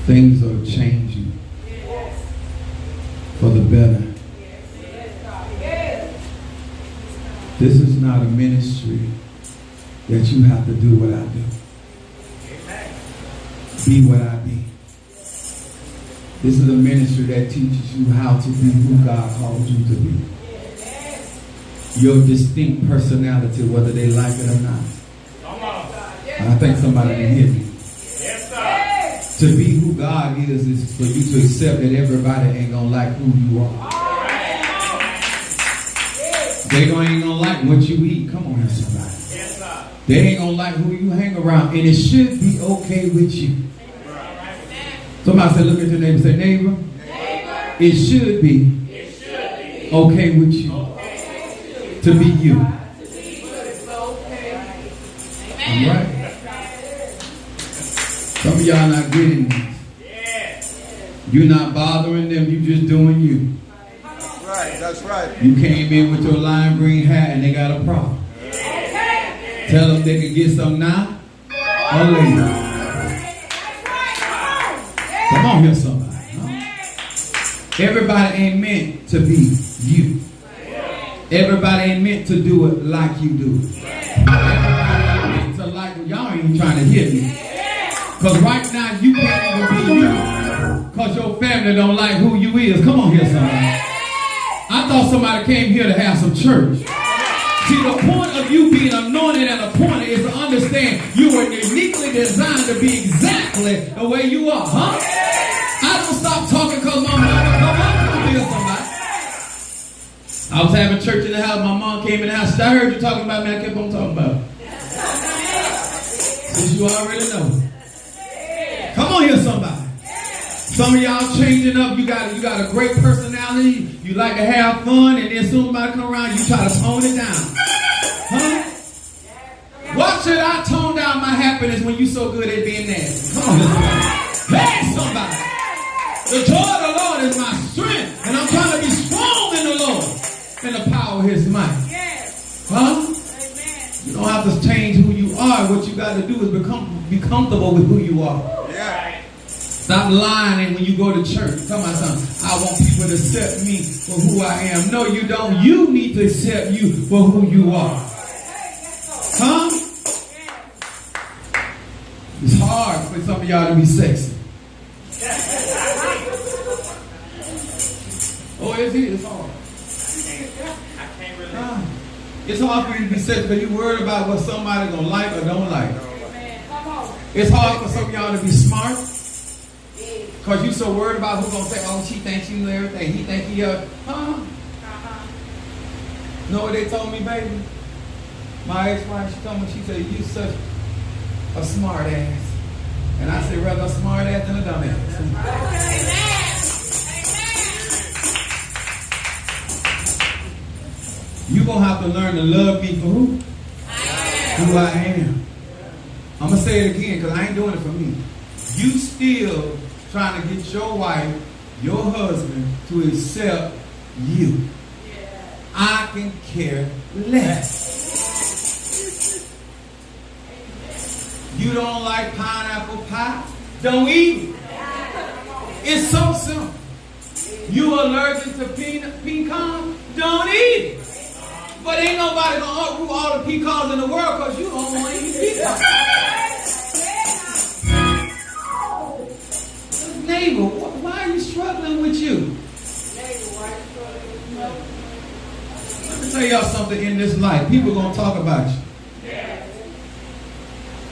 Things are changing for the better. This is not a ministry that you have to do what I do. Be what I be. This is a ministry that teaches you how to be who God called you to be. Your distinct personality, whether they like it or not. I think somebody can hear me. To be who God is for you to accept that everybody ain't gonna like who you are. They ain't gonna like what you eat. Come on here, somebody. They ain't gonna like who you hang around, and it should be okay with you. Somebody say, look at your neighbor and say, neighbor, it should be okay with you to be you. All right? Some of y'all not getting this. You're not bothering them, you just doing you. Right, that's right. You came in with your lime green hat and they got a problem. Tell them they can get some now or later. Come on here, somebody. Huh? Everybody ain't meant to be you. Everybody ain't meant to do it like you do it. Everybody ain't meant to like it. Y'all ain't even trying to hear me. Because right now you can't even be you. Because your family don't like who you is. Come on here, somebody. I thought somebody came here to have some church. See, the point of you being anointed and appointed is to understand you are uniquely designed to be exactly the way you are, huh? I don't stop talking because my mama come here, somebody. I was having church in the house. My mom came in the house. I heard you talking about me. I kept on talking about it. Since you already know. Come on here, somebody. Some of y'all changing up. You got a great personality. You like to have fun, and then soon somebody come around, you try to tone it down. Huh? Why should I tone down my happiness when you so good at being nasty? Come on, hey, somebody. The joy of the Lord is my strength, and I'm trying to be strong in the Lord and the power of His might. Huh? You don't have to change who you are. What you got to do is be comfortable with who you are. Stop lying when you go to church. Tell my son, I want people to accept me for who I am. No, you don't. You need to accept you for who you are. Huh? It's hard for some of y'all to be sexy. Oh, it's hard. It's hard for you to be sexy because you're worried about what somebody gonna like or don't like. It's hard for some of y'all to be smart. Because you so worried about who's going to say, oh, she thinks she knew everything. He thinks he, Know what they told me, baby? My ex-wife, she told me, she said, you such a smart ass. And I said, rather a smart ass than a dumb ass. You're going to have to learn to love me for who? Who I am. I'm going to say it again because I ain't doing it for me. You still trying to get your wife, your husband to accept you. I can care less. You don't like pineapple pie? Don't eat it. It's so simple. You allergic to pecan? Don't eat it. But ain't nobody gonna uproot all the pecans in the world because you don't want to eat pecans. Neighbor, why are you struggling with you? Let me tell y'all something in this life. People gonna talk about you.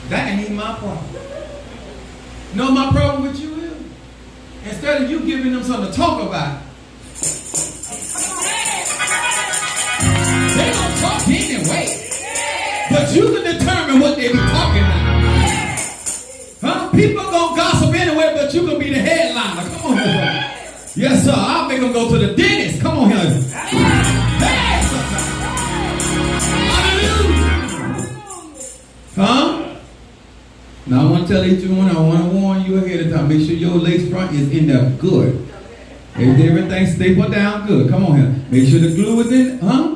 That ain't even my problem. No, my problem with you is, instead of you giving them something to talk about, they gonna talk anyway. But you can determine what they be talking about. Huh? People gonna gossip anyway, but you gonna be the headliner. Come on here. Yes, sir. I'll make them go to the dentist. Come on here. Hey, hallelujah. Huh? Now I want to tell each one, I want to warn you ahead of time. Make sure your lace front is in there good. If everything stapled down good. Come on here. Make sure the glue is in, huh?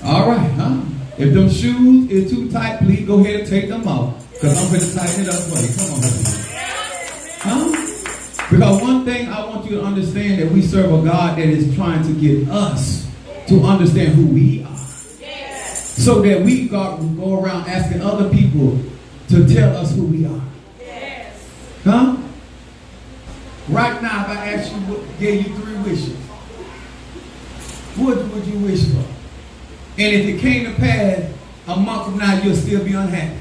All right, huh? If them shoes is too tight, please go ahead and take them off. Because I'm going to tighten it up for you. Come on, Huh? Because one thing I want you to understand, that we serve a God that is trying to get us to understand who we are. So that we go around asking other people to tell us who we are. Huh? Right now, if I asked you, gave you 3 wishes, what would you wish for? And if it came to pass, a month from now, you'll still be unhappy.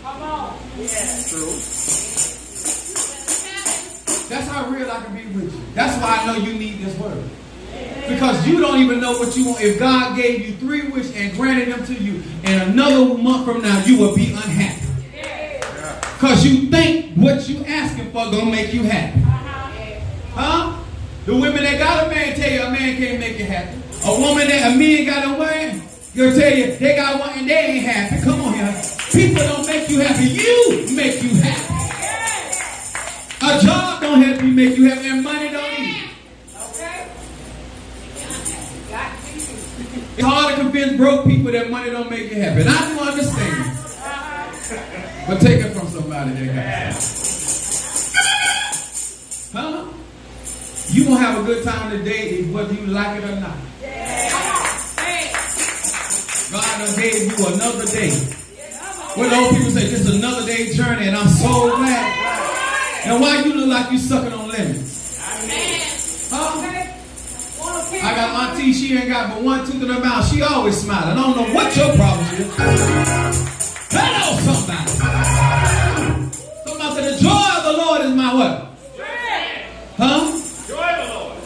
Come on. Yes. True. That's how real I can be with you. That's why I know you need this word. Because you don't even know what you want. If God gave you 3 wishes and granted them to you, and another month from now, you will be unhappy. Because you think what you asking for going to make you happy. Huh? The women that got a man tell you a man can't make you happy. A woman that a man got a man, they'll tell you they got one and they ain't happy. Come on here. People don't make you happy. You make you happy. A job don't help you make you happy, and money don't either. It's hard to convince broke people that money don't make you happy. And I do understand. But take it from somebody that got something. Huh? You gonna have a good time today whether you like it or not. God done gave you another day. What the old people say, this is another day journey, and I'm so glad. And why you look like you sucking on lemons? Huh? I got auntie, she ain't got but one tooth in her mouth. She always smiling. I don't know what your problem is. Hello, somebody. Somebody said, the joy of the Lord is my what? Huh? Joy of the Lord.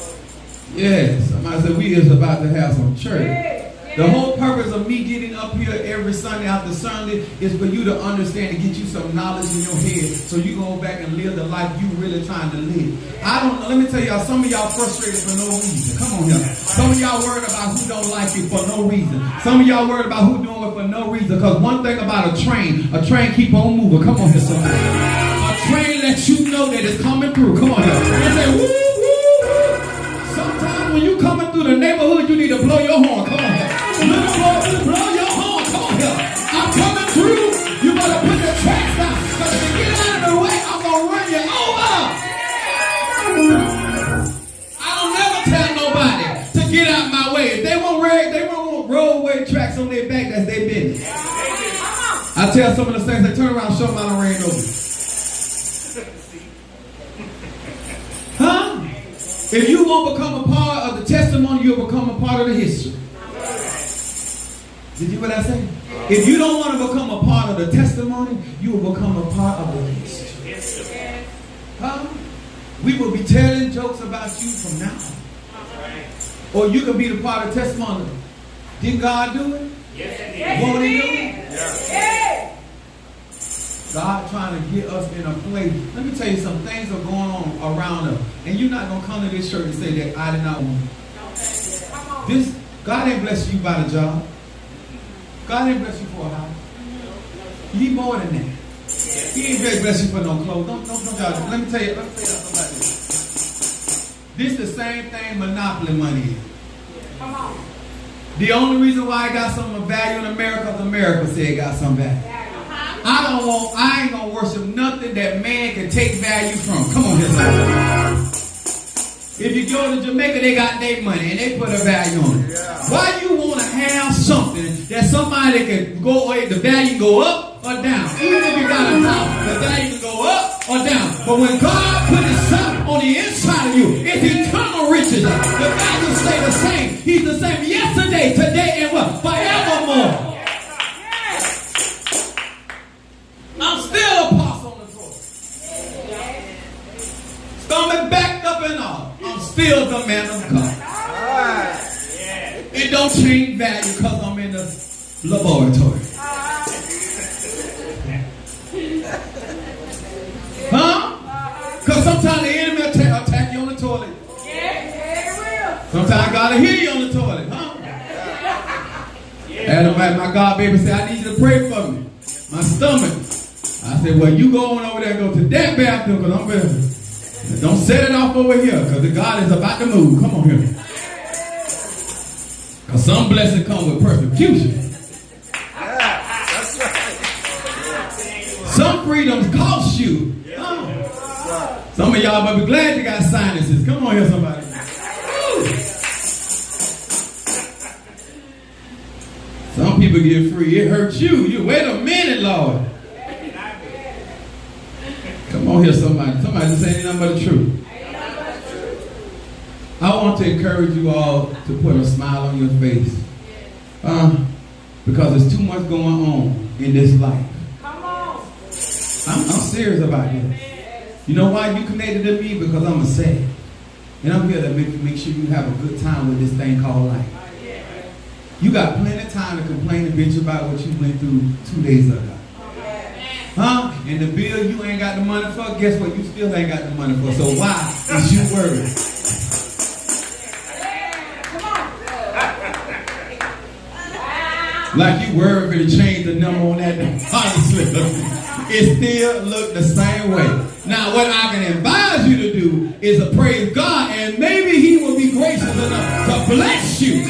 Yes. Somebody said, we is about to have some church. The whole purpose of me getting up here every Sunday after Sunday is for you to understand and get you some knowledge in your head so you go back and live the life you really trying to live. I don't know. Let me tell y'all, some of y'all frustrated for no reason. Come on, y'all. Some of y'all worried about who don't like you for no reason. Some of y'all worried about who doing it for no reason. Because one thing about a train keep on moving. Come on here, somebody. A train lets you know that it's coming through. Come on here. They say, woo, woo. Sometimes when you coming through the neighborhood, you need to blow your horn. Come on here. Blow your horn. Come on here. I'm coming through. You better put your tracks down. Because if you get out of the way, I'm going to run you over. I don't never tell nobody to get out my way. If they want roadway tracks on their back, that's their business. I tell some of the saints, they turn around and show them I done ran over. Huh? If you won't become a part of the testimony, you'll become a part of the history. Did you hear what I say? If you don't want to become a part of the testimony, you will become a part of the history. Huh? We will be telling jokes about you from now on. Or you can be the part of the testimony. Didn't God do it? Yes, Won't He do it? yes. God trying to get us in a place. Let me tell you, some things are going on around us. And you're not going to come to this church and say that I did not want it. God ain't blessed you by the job. God ain't blessed you for a house. You need more than that. He ain't blessed you for no clothes. Don't y'all. Let me tell you something like this. This is the same thing monopoly money is. Come on. The only reason why I got some value in America is America said it got some value. I ain't gonna worship nothing that man can take value from. Come on here, son. If you go to Jamaica, they got their money and they put a value on it. Yeah. Why you want to have something that somebody can go away, the value go up or down? Even if you got a house, the value can go up or down. But when God put His Son on the inside of you, it's eternal riches. The value stay the same. He's the same yesterday, today, and what? Forevermore. I'm still a apostle on the cross. Stomach backed up and all. I'm still the man of God. It don't change value because I'm in the laboratory. Huh? Because sometimes the enemy will attack you on the toilet. Sometimes God will hear you on the toilet. Huh? And my God baby said, I need you to pray for me. My stomach. I said, well, you go on over there and go to that bathroom because I'm better. Don't set it off over here because the God is about to move. Come on here. Because some blessing comes with persecution. Some freedoms cost you. Some of y'all might be glad you got sinuses. Come on here, somebody. Woo. Some people get free. It hurts you. You wait a minute, Lord. Come on here, somebody. Somebody just ain't nothing but the truth. I want to encourage you all to put a smile on your face. Because there's too much going on in this life. Come on. I'm serious about this. You know why you connected to me? Because I'm a saint. And I'm here to make sure you have a good time with this thing called life. You got plenty of time to complain and bitch about what you went through 2 days ago. And the bill you ain't got the money for, guess what? You still ain't got the money for. So why is you worried? Like you worried for to change the number on that deposit slip. It still look the same way. Now what I can advise you to do is to praise God, and maybe He will be gracious enough to bless you.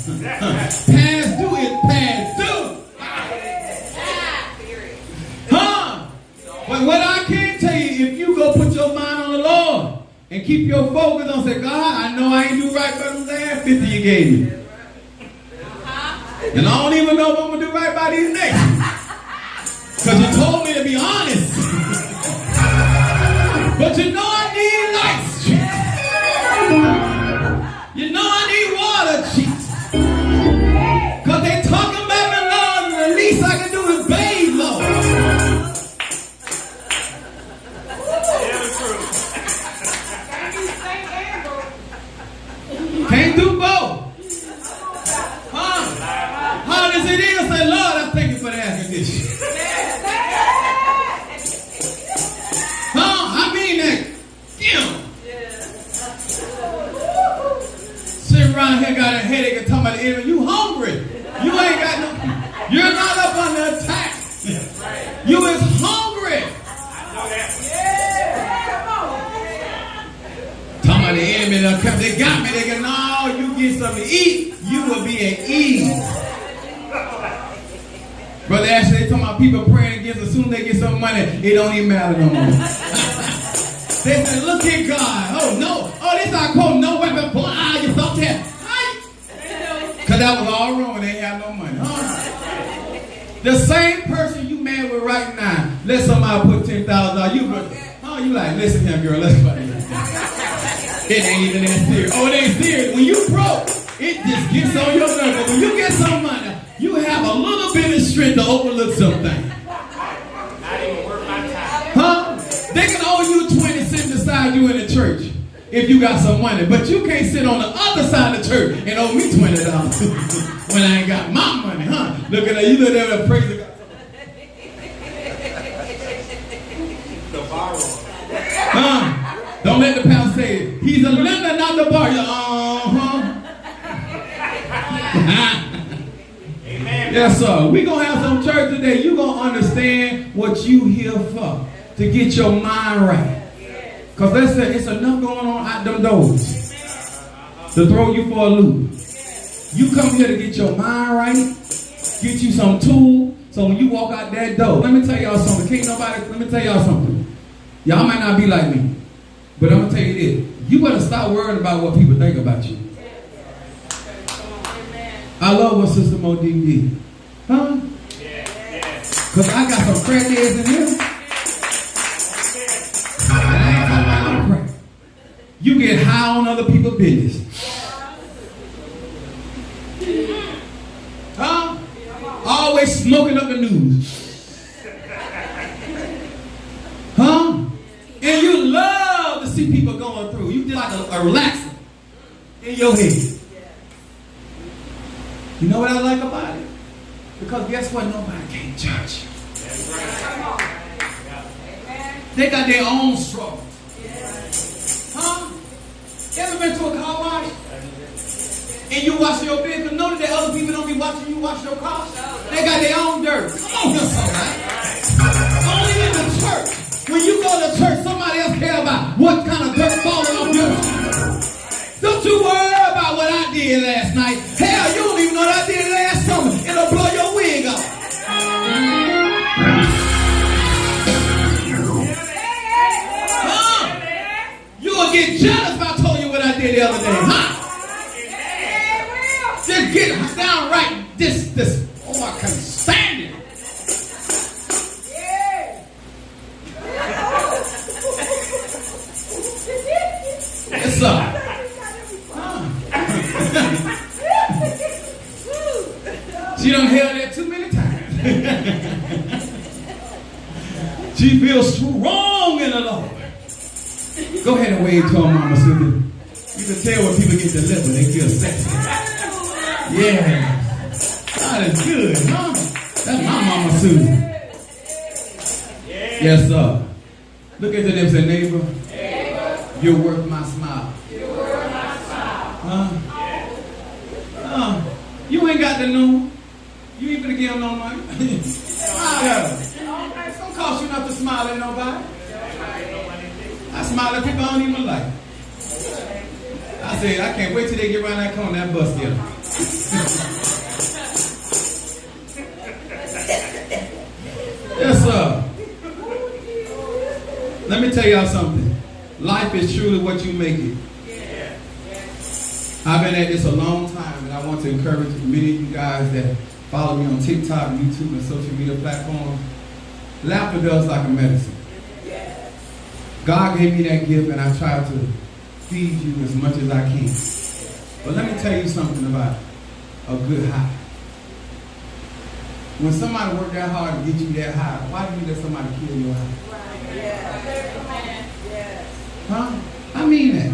Past due is past due. But what I can tell you, if you go put your mind on the Lord and keep your focus on, say, God, I know I ain't do right by them last 50 you gave me. And I don't even know if I'm going to do right by these next. Because you told me to be honest. But you know I need lights, Jesus. You know I need water, Jesus. Because they talking about me, Lord, and the least I can do is bathe, Lord. Can't do both. Hard as it is, say, Lord, I thank you for the air conditioning. I mean that. Sitting around here got a headache and talking about the enemy. You hungry. You ain't got no. You're not up under attack. You is hungry. Talking about the enemy, they got me. They go, no, you get something to eat, you will be at ease. Brother Ashley, they talking about people praying against as soon as they get some money, it don't even matter no more. They said, look at God. Oh, no. Oh, this I quote, no weapon for you thought that. Because that was all wrong. They ain't had no money. The same person you mad with right now, let somebody put $10,000. You like, listen here, girl, let's fight. It ain't even that serious. Oh, it ain't serious. When you broke, it just gets on your nerves. But when you get some money, you have a little bit of strength to overlook something. Not even worth my time. They can owe you 20 cents beside you in the church if you got some money. But you can't sit on the other side of the church and owe me $20 when I ain't got my money, Look at that. You look there and praise God. The borrower. Don't let the pastor say it. He's a lender, not the borrower. Amen. Yes, sir. We're going to have some church today. You're going to understand what you here for. To get your mind right. Because it's enough going on out them doors to throw you for a loop. You come here to get your mind right. Get you some tool. So when you walk out that door, let me tell y'all something. Let me tell y'all something. Y'all might not be like me. But I'm going to tell you this. You better stop worrying about what people think about you. I love what Sister Monique did. Because I got some crackheads in here. And I ain't talking about no crack. You get high on other people's business. Always smoking up the news. And you love to see people going through. You just like a relaxer in your head. You know what I like about it? Because guess what? Nobody can judge you. That's right. They got their own struggle. Ever been to a car wash? And you wash your vehicle? Notice that other people don't be watching you wash your car. They got their own dirt. Come on, here, somebody. Only in the church. When you go to church, somebody else care about what kind of dirt falling off your feet. Don't you worry about what I did last night. Hell, you don't even know what I did last summer. It'll blow your wig off. the other day? Huh? Just get downright this. Oh, I can't stand it. Yes, sir. She done held that too many times. She feels strong in the Lord. Go ahead and wave to her, Mama Susie. You can tell when people get delivered, they feel sexy. Yeah. God is good, huh? That's my Mama Susie. Yes, sir. Look at them and say, neighbor, you're worth my smile. Huh? You ain't got to know. You ain't gonna give them no money. Smile. It don't cost you nothing to smile at nobody. I smile at people I don't even like. I say, I can't wait till they get around that corner, that bus here. Yes, sir. Let me tell y'all something. Life is truly what you make it. I've been at this a long time, and I want to encourage many of you guys that follow me on TikTok, YouTube, and social media platforms. Laughter does like a medicine. God gave me that gift, and I try to feed you as much as I can. But let me tell you something about a good high. When somebody worked that hard to get you that high, why do you let somebody kill your high? Huh? I mean that.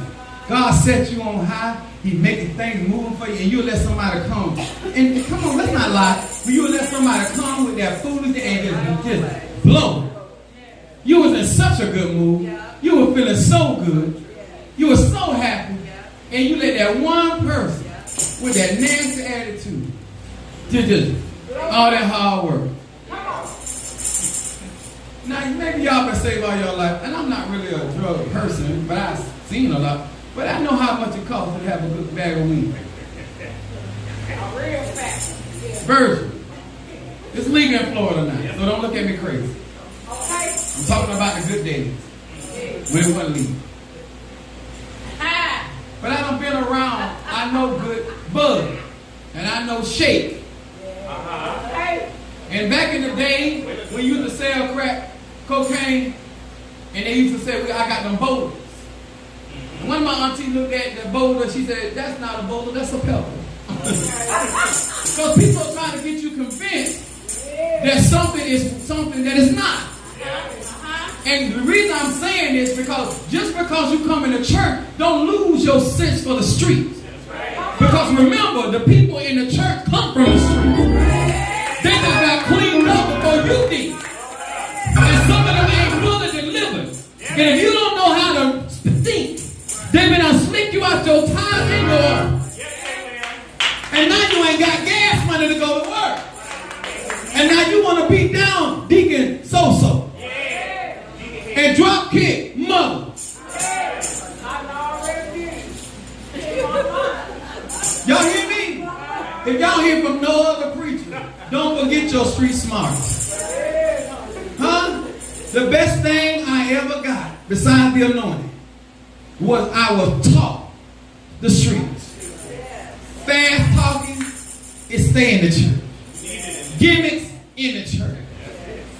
God set you on high. He making things moving for you, and you let somebody come. And come on, let's not lie. When you let somebody come with that foolishness and just blow. You was in such a good mood. You were feeling so good. You were so happy. And you let that one person with that nasty attitude just all that hard work. Now, maybe y'all been saved all your life, and I'm not really a drug person, but I've seen a lot. But I know how much it costs to have a good bag of weed. Virgin. It's legal in Florida now, so don't look at me crazy. I'm talking about the good days when it wasn't legal. But I done been around. I know good bud, and I know shake. And back in the day, when you used to sell crack, cocaine, and they used to say, I got them boulders. And one of my aunties looked at the boulder, she said, that's not a boulder, that's a pebble. Because people are trying to get you convinced that something is something that is not. And the reason I'm saying this because just because you come into church, don't lose your sense for the streets. Because remember, the people in the church come from the street. They just got cleaned up before you did. And some of them ain't fully delivered. And if you don't know how to think, they been to slick you out your tithes and your oil. And now you ain't got gas money to go to work. And now you want to beat down Deacon So-So. And drop kick mother. Y'all hear me? If y'all hear from no other preacher, don't forget your street smarts. Huh? The best thing I ever got, besides the anointing, was I was taught the streets. Fast talking is stay in the church. Gimmicks in the church.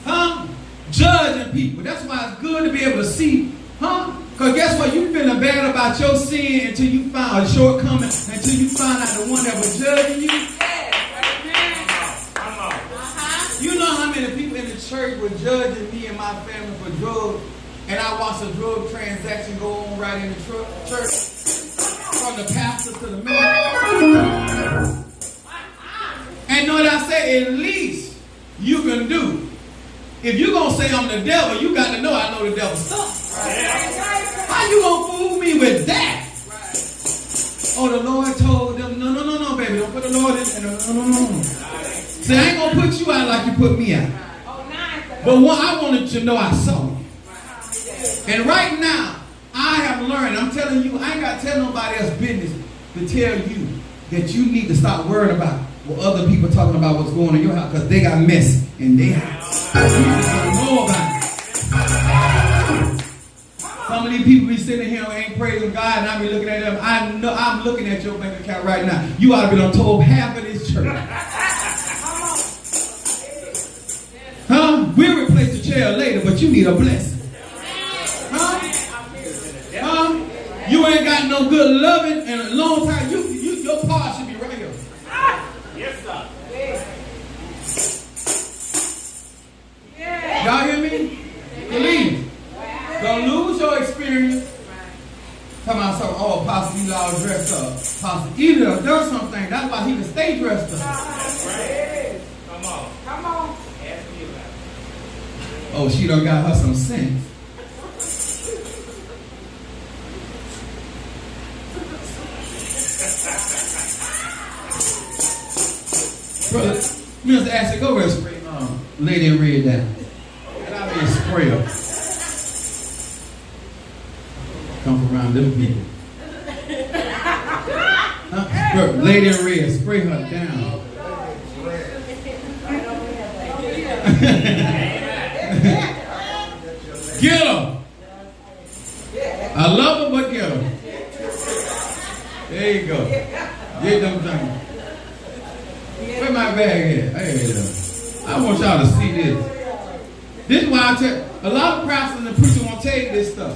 Huh? Judging people. That's why it's good to be able to see. Huh? Because guess what? You feeling bad about your sin until you found a shortcoming, until you find out the one that was judging you. You know how many people in the church were judging me and my family for drugs, and I watched a drug transaction go on right in the church, from the pastor to the minister. And know what I say? At least you can do. If you're going to say I'm the devil, you got to know I know the devil's stuff. How you going to fool me with that? Oh, the Lord told them, no, baby, don't put the Lord in. No. See, I ain't going to put you out like you put me out. But what I wanted to know, I saw you. And right now, I have learned, I'm telling you, I ain't got to tell nobody else business to tell you that you need to stop worrying about what other people talking about what's going on in your house, because they got mess in their house. You need to know about it. Some of these people be sitting here and ain't praising God, and I be looking at them. I I'm looking at your bank account right now. You ought to be on told half of this church. Huh? We'll replace the chair later, but you need a blessing. Huh? Huh? You ain't got no good loving in a long time. Your part should be right here. Yes, sir. Y'all hear me? Believe. Don't lose your experience. Come on, so Apostle Ely all dressed up. Apostle Ely does something. That's why he can stay dressed up. Come on. Come on. Ask me about it. Oh, she done got her some sense. Brother, Mr. Ashley, go over and spray Lady in Red down. And I mean spray her. Come from around them people. Lady in Red, spray her down. Get her. I love her, but get her. There you go. Get them things. Where my bag at? Hey, I want y'all to see this. This is why I tell a lot of pastors and preachers won't tell you this stuff.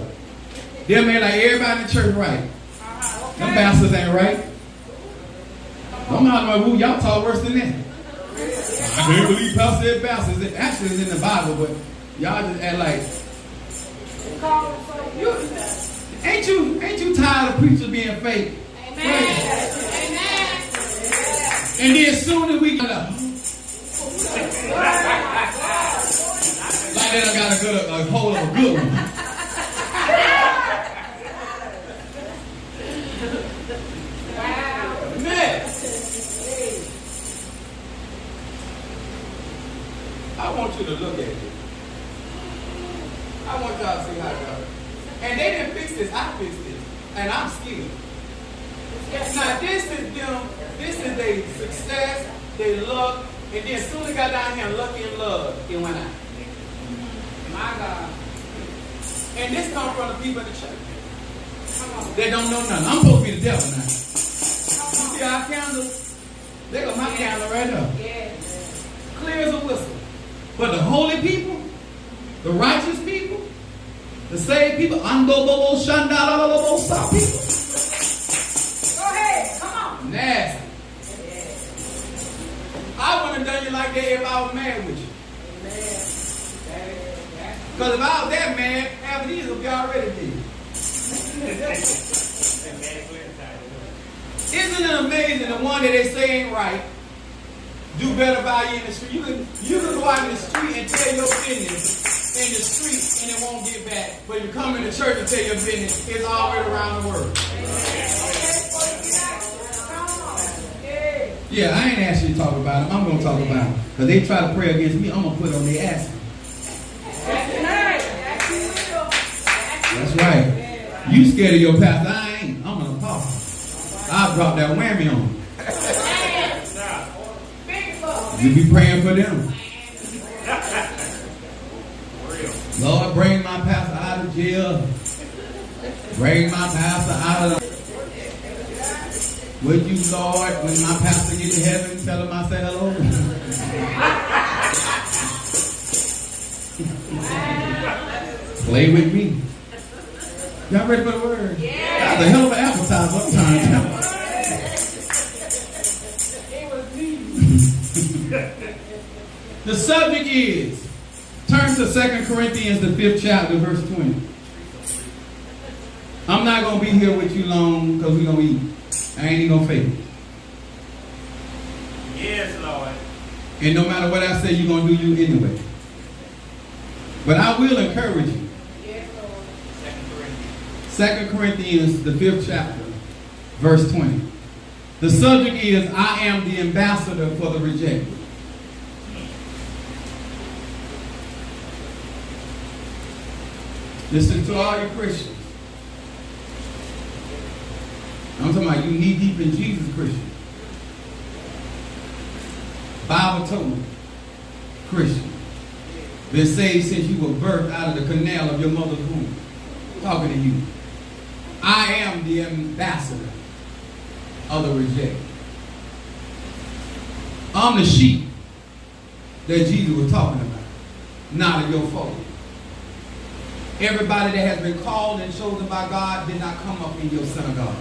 They'll make like everybody in the church right. Them pastors ain't right. Don't know who y'all talk worse than that. I can't believe pastor said bastards. It actually is in the Bible, but y'all just act like. Ain't you tired of preachers being fake? Amen. And then as soon as we get up, like they done got a hold of a good one. Man. I want you to look at it. I want y'all to see how it goes. And they didn't fix this, I fixed this. And I'm skilled. Now this is them, this is their success, their luck, and then soon as they got down here lucky and love, it went out. My God. And this comes from the people in the church. They don't know nothing. I'm supposed to be the devil now. You see our candles? They got my candle right now. Clear as a whistle. But the holy people, the righteous people, the saved people, undobo shandalabo stop people. Go ahead. Come on. Nasty. I wouldn't have done you like that if I was mad with you. Because if I was that mad, half of these would be already dead. Isn't it amazing the one that they say ain't right do better by you in the street? You can go out in the street and tell your business in the street and it won't get back. But if you come in the church and tell your business, it's all the way around the world. Yeah, I ain't asked you to talk about them. I'm going to talk about them. Because they try to pray against me, I'm going to put on their ass. That's right. You scared of your pastor. I ain't. I'm an apostle. I'll drop that whammy on you. You be praying for them. Lord, bring my pastor out of jail. Bring my pastor out of the... Would you, Lord, when my pastor get to heaven, tell him I say hello? Play with me. Y'all ready for the word? Yeah. That's a hell of an appetizer sometimes. The subject is, turn to 2 Corinthians, the 5th chapter, verse 20. I'm not going to be here with you long because we're going to eat. I ain't even going to fake it. Yes, Lord. And no matter what I say, you're going to do you anyway. But I will encourage you. Yes, Lord. 2 Corinthians, the 5th chapter, verse 20. The subject is, I am the ambassador for the rejected. Listen to all you Christians. I'm talking about you knee deep in Jesus, Christian. Bible told Christian. Been saved since you were birthed out of the canal of your mother's womb. Talking to you. I am the ambassador of the rejected. I'm the sheep that Jesus was talking about, not of your fold. Everybody that has been called and chosen by God did not come up in your synagogue.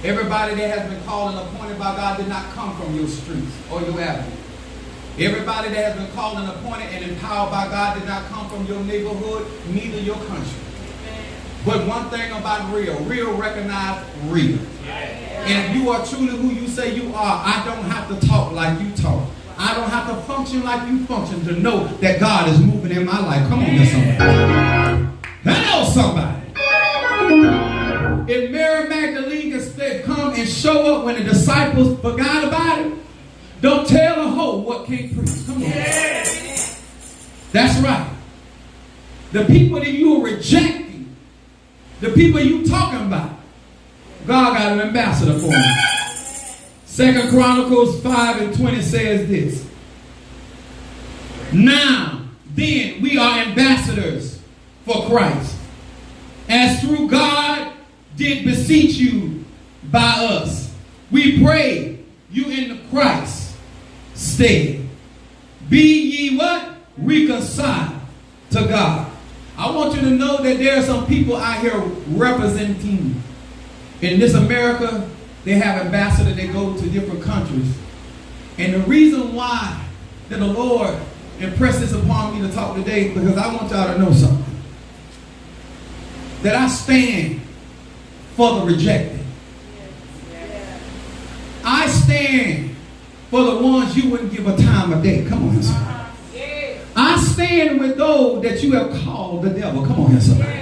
Everybody that has been called and appointed by God did not come from your streets or your avenue. Everybody that has been called and appointed and empowered by God did not come from your neighborhood, neither your country. But one thing about real recognize real. And if you are truly who you say you are, I don't have to talk like you talk. I don't have to function like you function to know that God is moving in my life. Come on, there, somebody. Hello, somebody. If Mary Magdalene can come and show up when the disciples forgot about it, don't tell a hoe what can't preach. Come on. That's right. The people that you are rejecting, the people you talking about, God got an ambassador for them. 2 Chronicles 5:20 says this. Now, then, we are ambassadors for Christ, as through God did beseech you by us. We pray you in the Christ stead. Be ye what? Reconciled to God. I want you to know that there are some people out here representing. In this America, they have ambassadors that go to different countries. And the reason why that the Lord impressed this upon me to talk today, because I want y'all to know something. That I stand for the rejected. I stand for the ones you wouldn't give a time of day. Come on here, somebody. I stand with those that you have called the devil. Come on here, somebody.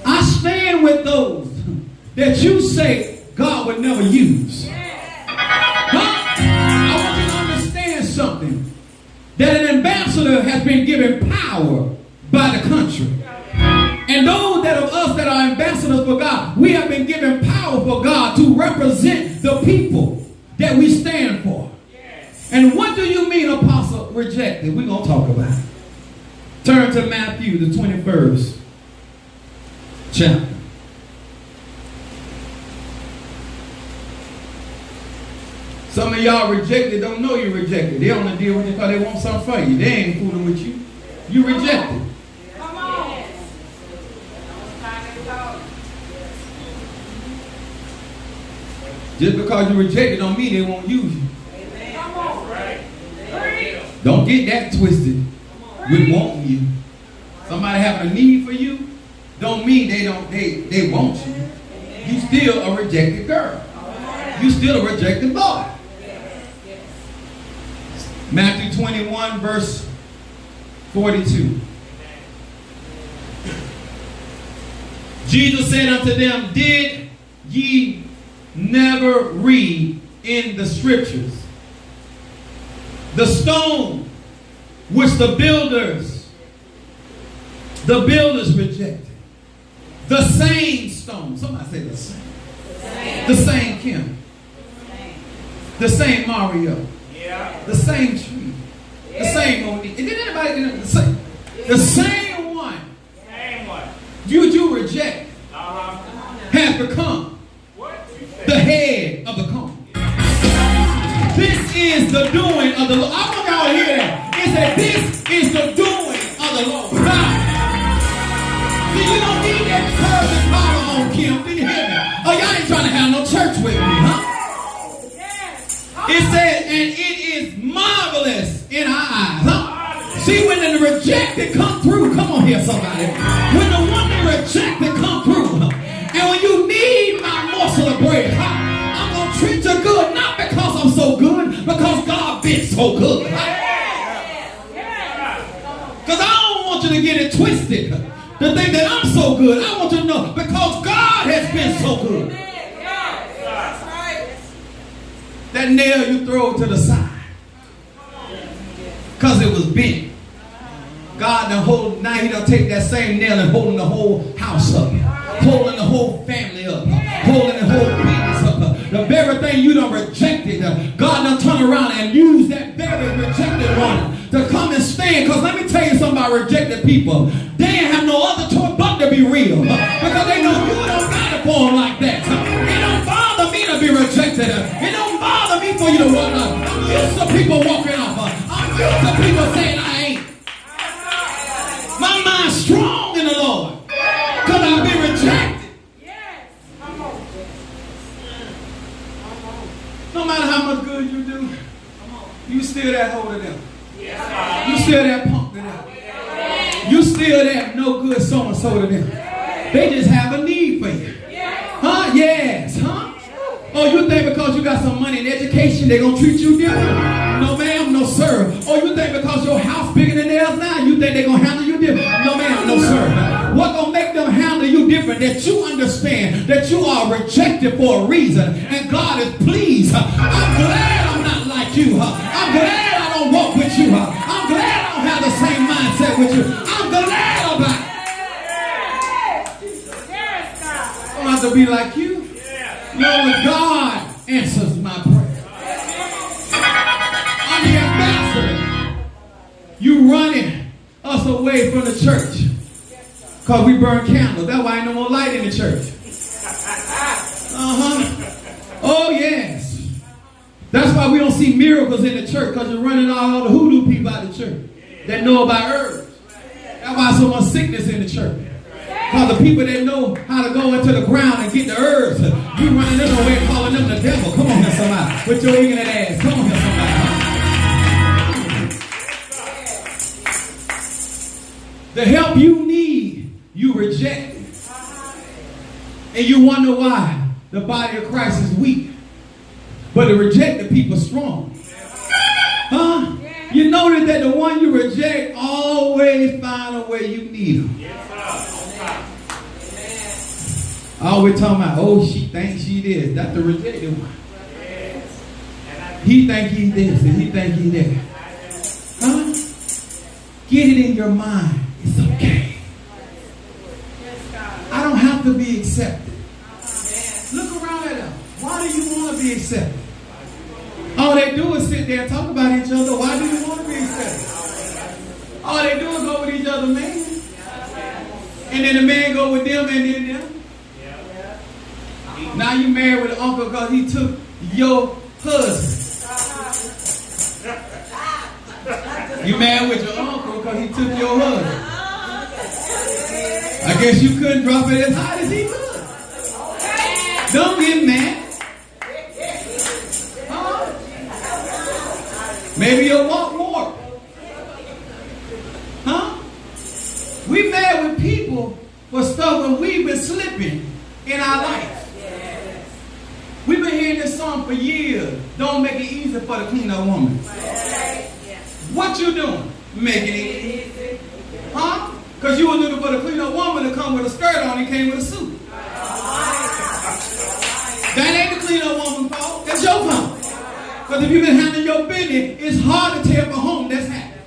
I stand with those that you say God would never use. I want you to understand something. That an ambassador has been given power by the country. And those that of us that are ambassadors for God, we have been given power for God to represent the people that we stand for. And what do you mean, apostle, rejected? We're going to talk about it. Turn to Matthew, the 21st chapter. Some of y'all rejected don't know you rejected. They only deal with you because they want something for you. They ain't fooling with you. You rejected. Come on. Just because you rejected don't mean they won't use you. Come on. Don't get that twisted with wanting you. Somebody having a need for you don't mean they want you. You still a rejected girl. You still a rejected boy. Matthew 21 verse 42. Jesus said unto them, did ye never read in the scriptures the stone which the builders rejected? The same stone. Somebody say the same. The same Kim. The same Mario. The same tree. The same Monique. And did anybody get the same? The same one. You reject has become the head of the company. This is the doing of the Lord. I want y'all to hear that. It said this is the doing of the Lord. See, you don't need that perfect power on Kim. Did you hear me? Oh, y'all ain't trying to have no church with me, huh? It said, and it is marvelous in our eyes. Huh? See, when the rejected come through, come on here, somebody. When the one that rejected come through, and when you need my morsel of bread, I'm going to treat you good, not because I'm so good, because God been so good. Because I don't want you to get it twisted, to think that I'm so good. I want you to know, because God has been so good. That nail you throw to the side because it was bent. God now he done take that same nail and holding the whole house up, holding the whole family up, holding the whole business up. The very thing you done rejected, God done turn around and use that very rejected one to come and stand. Because let me tell you something about rejected people. They ain't have no other choice but to be real, because they know you don't got it for them like that. It don't bother me to be rejected. rejected. It don't bother me for you to walk off. I'm used to people walking off. I'm used to people saying I ain't. My mind's strong in the Lord because I've been rejected. Yes. Come on. No matter how much good you do, you still that hold of them. You still that punk to them. You still that no good so-and-so to them. They just have a need for you. Huh? Yes. Huh? Oh, you think because you got some money and education, they're going to treat you different? No, ma'am, no, sir. Oh, you think because your house bigger than theirs now, you think they're going to handle you different? No, ma'am, no, sir. What's going to make them handle you different? That you understand that you are rejected for a reason, and God is pleased. I'm glad I'm not like you. I'm glad I don't walk with you. I'm glad I don't have the same mindset with you. I'm glad about it. I don't have to be like you. No, God answers my prayer. I'm the ambassador. You running us away from the church because we burn candles. That's why ain't no more light in the church. Oh, yes. That's why we don't see miracles in the church, because you're running all the hoodoo people out of the church that know about herbs. That's why so much sickness in the church. Because the people that know how to go into the ground and get the herbs, you running them away and calling them the devil. Come on here, somebody. With your ignorant ass. Come on here, somebody. The help you need, you reject it. And you wonder why the body of Christ is weak. But the rejected people strong. Huh? You notice that the one you reject always find a way you need them. I always talking about, oh, she thinks she this. That's the rejected one. He think he this and he think he that. Huh? Get it in your mind. It's okay. I don't have to be accepted. Look around at them. Why do you want to be accepted? All they do is sit there and talk about each other. Why do you want to be accepted? All they do is go with each other, man. And then the man go with them and then them. Now you married with an uncle because he took your husband. You married with your uncle because he took your husband. I guess you couldn't drop it as high as he could. Don't get mad. Maybe you'll want more. Huh? We mad with people for stuff when we've been slipping in our life. We've been hearing this song for years. Don't make it easy for the clean up woman. What you doing? Making it easy. Huh? Because you were looking for the clean up woman to come with a skirt on and came with a suit. That ain't the clean up woman's fault. That's your fault. Because if you've been handling your business, it's hard to tell for home that's happening.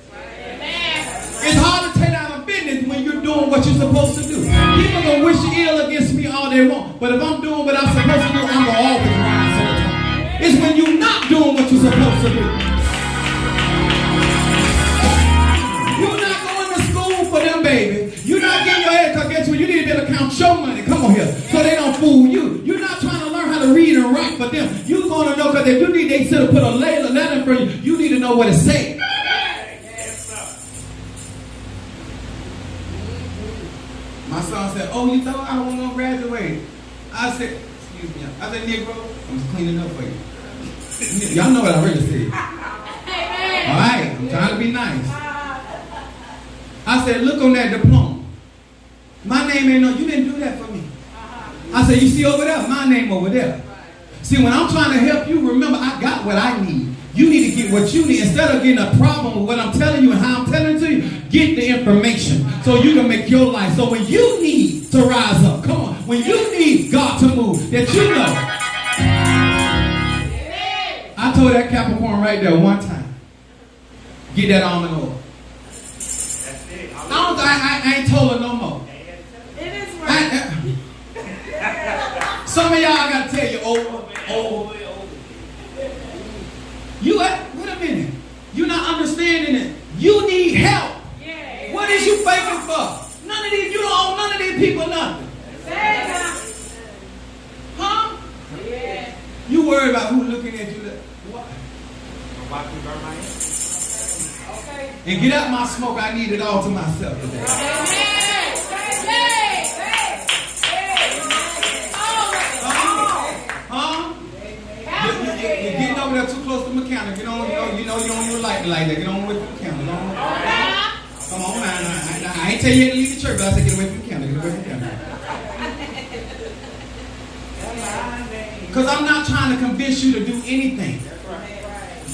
It's hard to take out a business when you're doing what you're supposed to do. People gonna wish ill against me all they want, but if I'm doing what I'm supposed to do, I'm gonna always rise to the top. It's when you're not doing what you're supposed to do. You're not going to school for them, baby. You're not getting your head, because guess what? You need to be able to count your money. Come on here, so they don't fool you. You're not trying to learn how to read and write for them. You're going to know, because if you need, they should have put a letter in front of you. You need to know what it says. My son said, oh, you thought I wasn't going to graduate? I said, excuse me. I said, Negro, I'm just cleaning up for you. Y'all know what I really said. All right, I'm trying to be nice. I said, look on that diploma. My name ain't no, you didn't do that for me. I said, you see over there? My name over there. See, when I'm trying to help you, remember, I got what I need. You need to get what you need. Instead of getting a problem with what I'm telling you and how I'm telling it to you, get the information so you can make your life. So when you need to rise up, come on, when you need God to move, that you know. I told that Capricorn right there one time, get that almond oil. I ain't told her no more. It is right. Some of y'all, I got to tell you, over. Wait a minute. You're not understanding it. You need help. Yeah. What is you faking for? None of these, you don't owe none of these people nothing. Huh? Yeah. You worry about who looking at you. What? Watch me burn my hand. And get out my smoke. I need it all to myself today. Huh? You're getting over there too close to the mechanic. You don't even like me like that. Get on with the mechanic. Come on, man. I ain't tell you to leave the church, but I said get away from the mechanic. Get away from the mechanic. Because I'm not trying to convince you to do anything.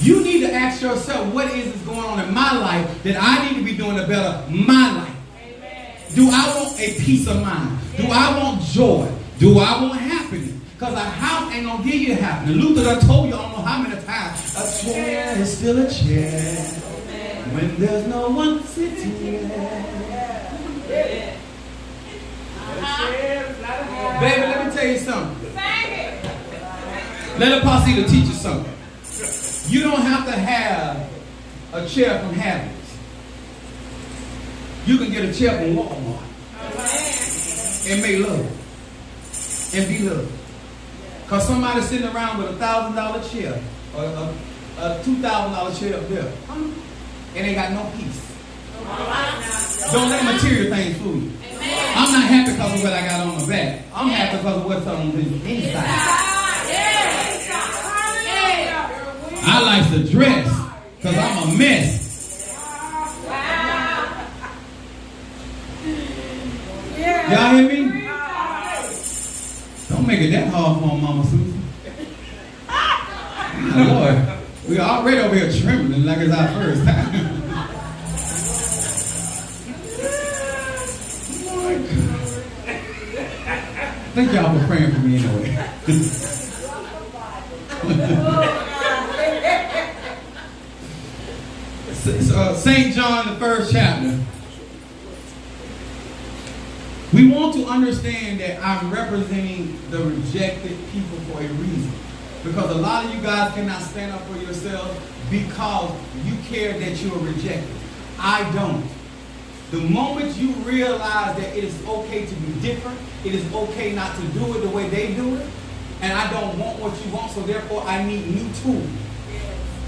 You need to ask yourself, what is going on in my life that I need to be doing to better my life? Do I want a peace of mind? Do I want joy? Do I want happiness? Because a house ain't going to give you happiness. Luther done told you I don't know how many times, a chair is still a chair when there's no one sitting there. Baby, let me tell you something. Let Apostle to teach you something. You don't have to have a chair from Harry's. You can get a chair from Walmart and make love and be loved. Because somebody's sitting around with $1,000 chair or a $2,000 chair up there and they got no peace. Don't let material things fool you. I'm not happy because of what I got on my back. I'm happy because of what's on the inside. I like to dress because I'm a mess. Y'all hear me? Don't make it that hard for Mama Susan. My Lord, we already over here trembling like it's our first time. Thank y'all for praying for me anyway. St. John, the 1st chapter. We want to understand that I'm representing the rejected people for a reason. Because a lot of you guys cannot stand up for yourselves because you care that you are rejected. I don't. The moment you realize that it is okay to be different, it is okay not to do it the way they do it, and I don't want what you want, so therefore I need new tools.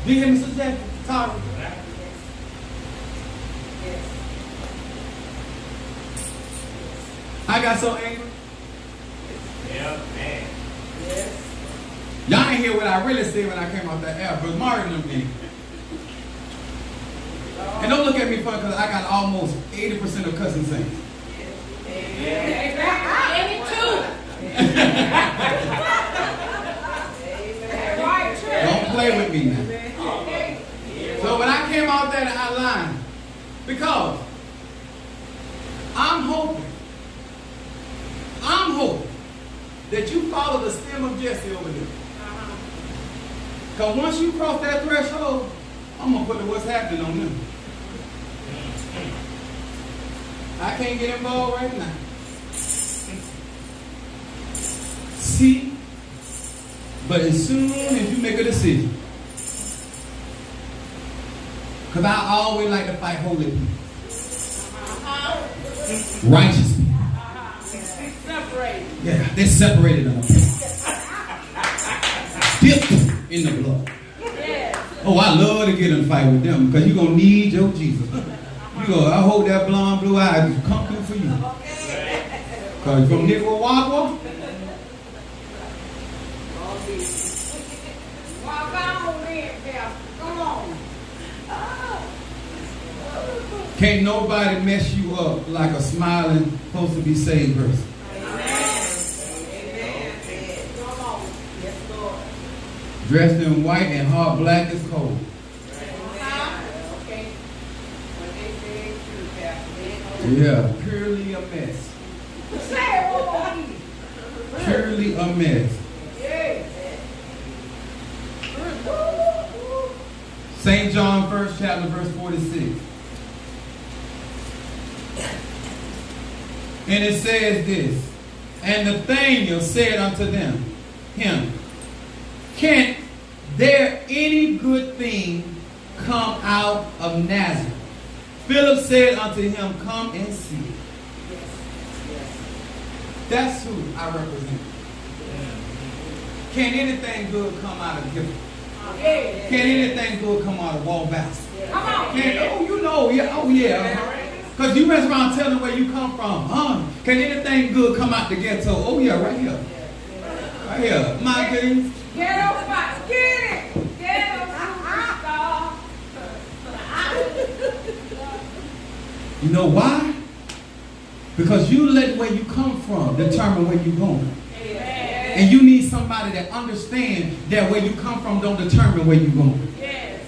Do you hear me, Sister Tara? I got so angry. Yeah, man. Y'all ain't hear what I really said when I came off that air, but Martin and me. And don't look at me funny because I got almost 80% of cussing saints. Don't play with me now. So when I came out there, I lied. Because I'm hoping that you follow the stem of Jesse over there. Because once you cross that threshold, I'm going to put what's happening on them. I can't get involved right now. See? But as soon as you make a decision, because I always like to fight holy people. Righteous people. Yeah, they're separated on dipped in the blood. Oh, I love to get in a fight with them because you're going to need your Jesus. You go, I hope that blonde blue eye come through for you. Because from Nicaragua, can't nobody mess you up like a smiling, supposed to be saved person. Dressed in white and heart black as cold. Yeah, purely a mess. Purely a mess. St. John 1st chapter verse 46. And it says this, and Nathanael said unto him, can there any good thing come out of Nazareth? Philip said unto him, come and see. That's who I represent. Can anything good come out of Gifford? Can anything good come out of Walbass? Oh, you know, yeah, oh yeah. Because you mess around telling where you come from, huh? Can anything good come out the ghetto? Oh yeah, right here. Right here. My goodness. Ghetto fight. Get it. Ghetto superstar. You know why? Because you let where you come from determine where you're going. And you need somebody that understands that where you come from don't determine where you're going.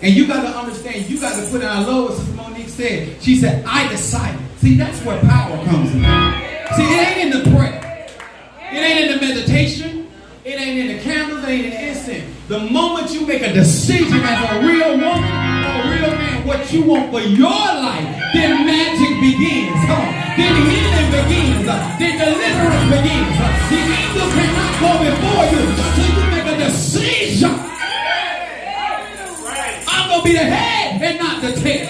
And you got to understand, you got to put in our lower, Sister Monique said, she said, I decided. See, that's where power comes in. See, it ain't in the prayer. It ain't in the meditation. It ain't in the candles. It ain't in the incense. The moment you make a decision as a real woman or a real man what you want for your life, then magic begins. Come on. Then healing begins. Then deliverance begins. The angels cannot go before you until you make a decision. I'm going to be the head and not the tail.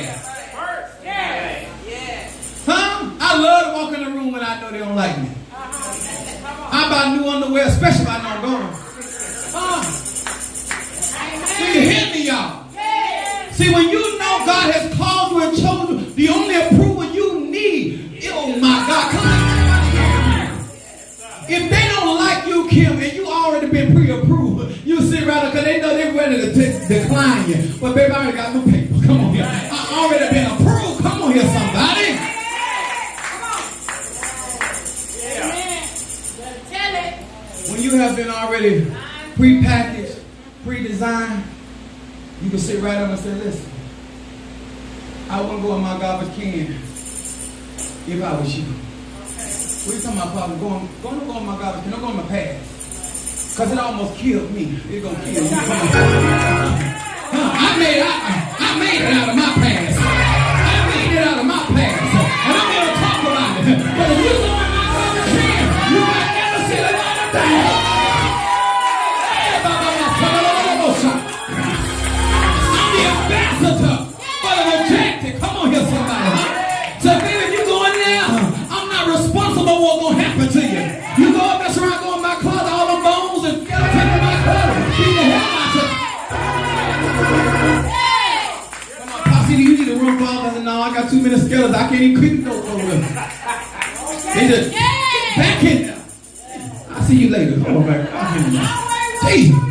Huh? I love to walk in the room when I know they don't like me. I buy new underwear, especially if I know I'm going. Do you hear me, y'all? See, when you know God has called you and chosen you, the only approval you need, oh my God, come on. If they don't like you, Kim, and you already been pre-approved, you sit right there because they know they're ready to decline you. But baby, I already got new paper. Come on here. I already been approved. Come on here, somebody. When you have been already pre-packaged, pre-designed, you can sit right up and say, listen, I wouldn't go in my garbage can if I was you. What are you talking about, Father? Go in my garbage can. Don't go in my past. Because it almost killed me. It's going to kill you. I made it out of my past. I made it out of my past. And I'm going to talk about it. But if you go in my garbage can, you might never see the light of day. I'm the ambassador for the rejected. Come on here, somebody. So, baby, if you go in there, I'm not responsible for what's going to happen to you. You go up, mess around, go in my closet, all the bones and skeleton in my closet. Beat the hell out of you. Come on, Posse, you need to run for all. I said, no, I got too many skeletons. I can't even keep no over them. They just get back in there. I'll see you later. Hold on back. I'll see you now. Jesus.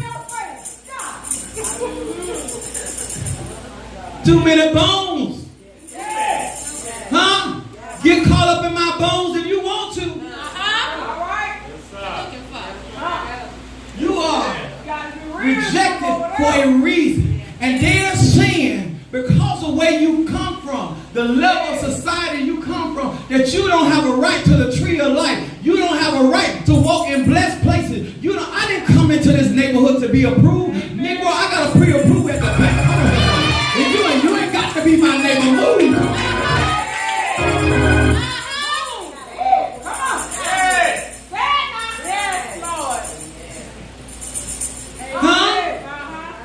Too many bones. Huh? Get caught up in my bones if you want to. You are rejected for a reason. And they're saying, because of where you come from, the level of society you come from, that you don't have a right to the tree of life. You don't have a right to walk in blessed places. I didn't come into this neighborhood to be approved. Negro, I got to pre-approve at the back. And you ain't got to be my neighbor. Move.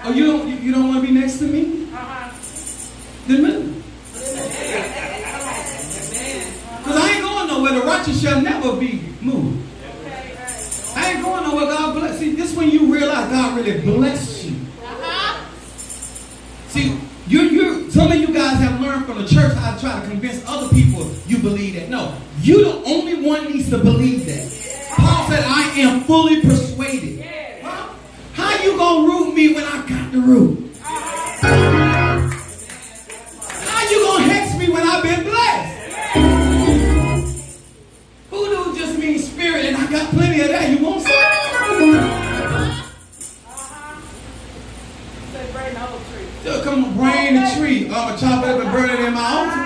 Oh, you don't want to be next to me? Then move. Because I ain't going nowhere. The righteous shall never be moved. I ain't going nowhere. God bless. See, this is when you realize God really blessed you. See, some of you guys have learned from the church how to try to convince other people you believe that. No, you the only one needs to believe that. Paul said, I am fully persuaded. How you gonna root me when I got the root? How you gonna hex me when I've been blessed? Voodoo just means spirit, and I got plenty of that. You want some? Come on, brain the tree. I'm gonna chop it up and burn it in my altar.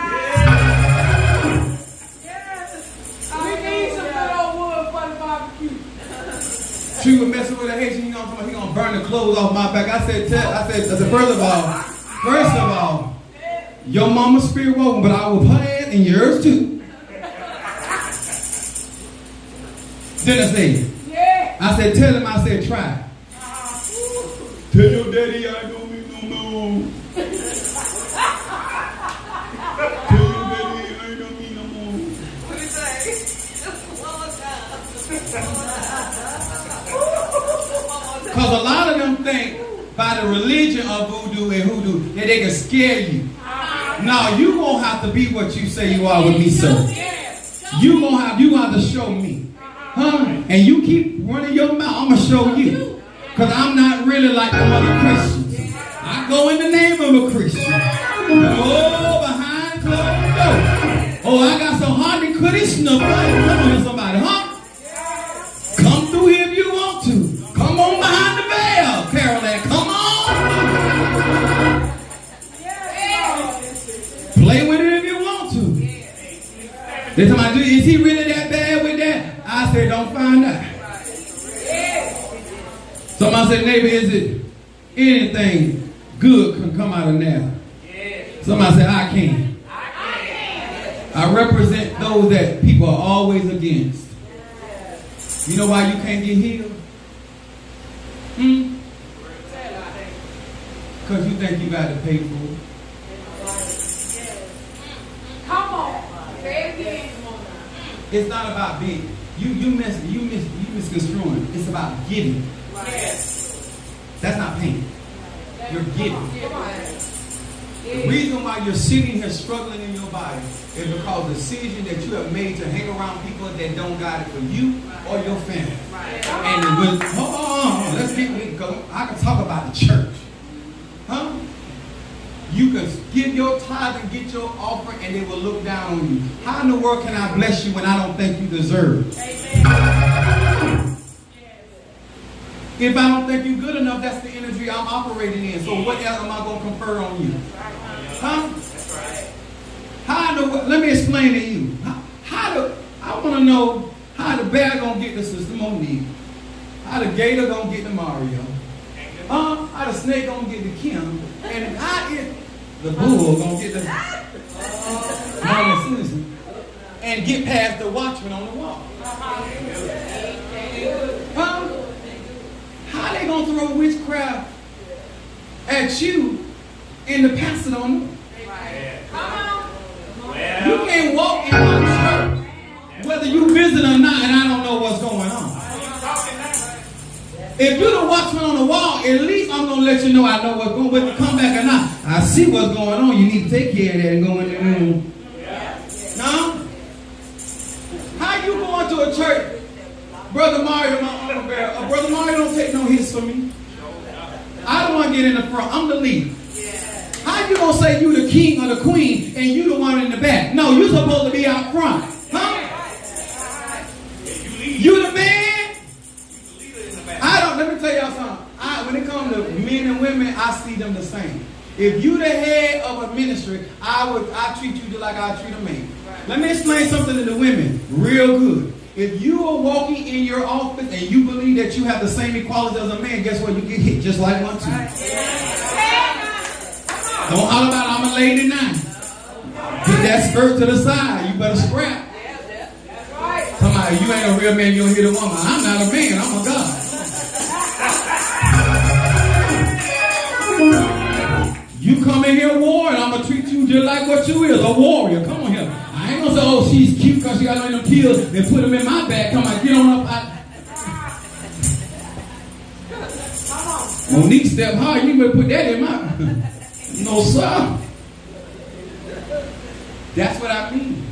We need some good old wood for the barbecue. She was messing with a Haitian. He gonna burn the clothes off my back. I said, first of all, your mama's spirit woven, but I will put it in yours too. Then I said, tell him. I said, try. Tell your daddy I don't need no more. Tell your daddy I don't need no more. What did you say? One more time. Because a lot of them think by the religion of voodoo and hoodoo that they can scare you. No, you gonna have to be what you say you are with me, sir. You gonna have to show me. Huh? And you keep running your mouth, I'm gonna show you. Because I'm not really like them other Christians. I go in the name of a Christian. Oh, behind closed doors. Oh, I got some Hardy Krishna blood. Come on, somebody, huh? Come through here if you want to. Come on behind the veil, Carol Ann. Come on. Play with it if you want to. They tell me, is he really that bad with that? I said, don't find out. Somebody said, neighbor, is it anything good can come out of there? Somebody said, I can. I represent those that people are always against. You know why you can't get healed? Because you think you got to pay for it. Come on. It's not about being. You misconstruing. It's about giving. That's not paying. You're giving. The reason why you're sitting here struggling in your body is because the decision that you have made to hang around people that don't got it for you or your family. And it was, let's get going. I can talk about the church. Huh? You can give your tithe and get your offering and they will look down on you. How in the world can I bless you when I don't think you deserve it? If I don't think you're good enough, that's the energy I'm operating in. So what else am I going to confer on you? Huh? Let me explain to you. I want to know how the bear going to get the Sister Monique. How the gator going to get the Mario. How the snake going to get the Kim. And how is the bull going to get the Mama Susan. And get past the watchman on the wall. How they going to throw witchcraft at you and the pastor don't know? You can't walk in my church whether you visit or not and I don't know what's going on. If you're the watchman on the wall, at least I'm going to let you know I know what's going on. Whether you come back or not, I see what's going on. You need to take care of that and go in the room. No? How you going to a church? Brother Mario, my Uncle Bear. Brother Mario don't take no hits for me. I don't want to get in the front. I'm the leader. How you going to say you the king or the queen and you the one in the back? No, you're supposed to be out front. Huh? You the man? Let me tell y'all something. When it comes to men and women, I see them the same. If you the head of a ministry, I treat you just like I treat a man. Let me explain something to the women real good. If you are walking in your office and you believe that you have the same equality as a man, guess what? You get hit just like one too. Don't holler about I'm a lady now. Get that skirt to the side. You better scrap. Somebody, you ain't a real man, you don't hit a woman. I'm not a man, I'm a God. You come in here warring, I'm going to treat you just like what you is, a warrior. Come on here. I ain't going to say, oh, she's cute because she got on them pills and put them in my bag. Come on, get on up. Monique step hard, you better put that in my... No, sir. That's what I mean.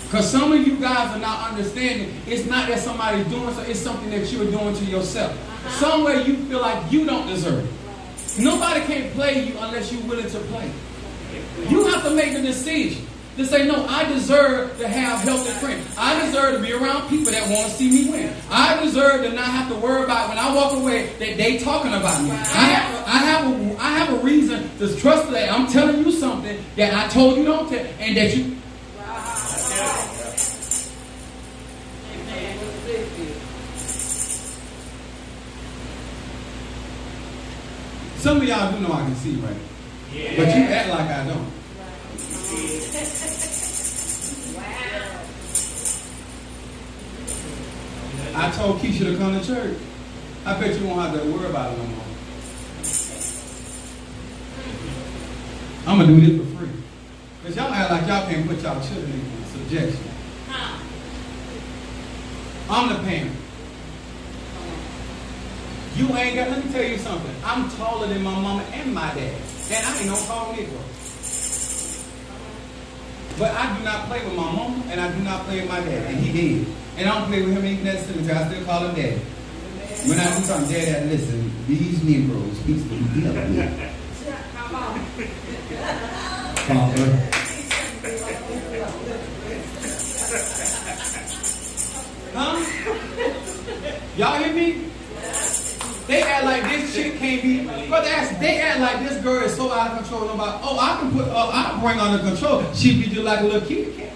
Because some of you guys are not understanding. It's not that somebody's doing something. It's something that you're doing to yourself. Somewhere you feel like you don't deserve it. Nobody can play you unless you're willing to play. You have to make the decision to say, no, I deserve to have healthy friends. I deserve to be around people that want to see me win. I deserve to not have to worry about when I walk away that they talking about me. I have a reason to trust that I'm telling you something that I told you don't tell, and that you. Some of y'all do know I can see, right? Yeah. But you act like I don't. I told Keisha to come to church. I bet you won't have to worry about it no more. I'm going to do this for free. Because y'all act like y'all can't put y'all children in subjection. I'm the parent. You ain't got, let me tell you something. I'm taller than my mama and my dad. And I ain't no tall Negro. But I do not play with my mama and I do not play with my dad. And he did. And I don't play with him even at the cemetery. I still call him daddy. When I do something, Dad, listen, these Negroes, he's the dealing with. Father. Huh? Y'all hear me? They act like this chick can't be. But they act like this girl is so out of control. About, oh, I can put, I bring under control. She be just like a little kitty cat.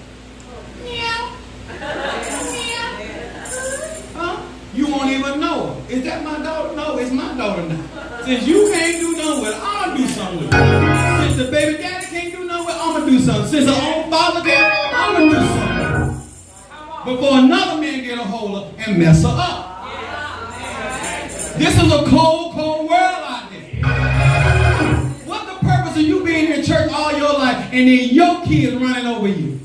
Meow. Huh? You won't even know her. Is that my daughter? No, it's my daughter now. Since you can't do nothing with her, I'll do something with her. Since the baby daddy can't do nothing with her, I'm going to do something. Since her own father can't, I'm going to do something. Before another man get a hold of her and mess her up. This is a cold, cold world out there. What's the purpose of you being in church all your life and then your kids running over you?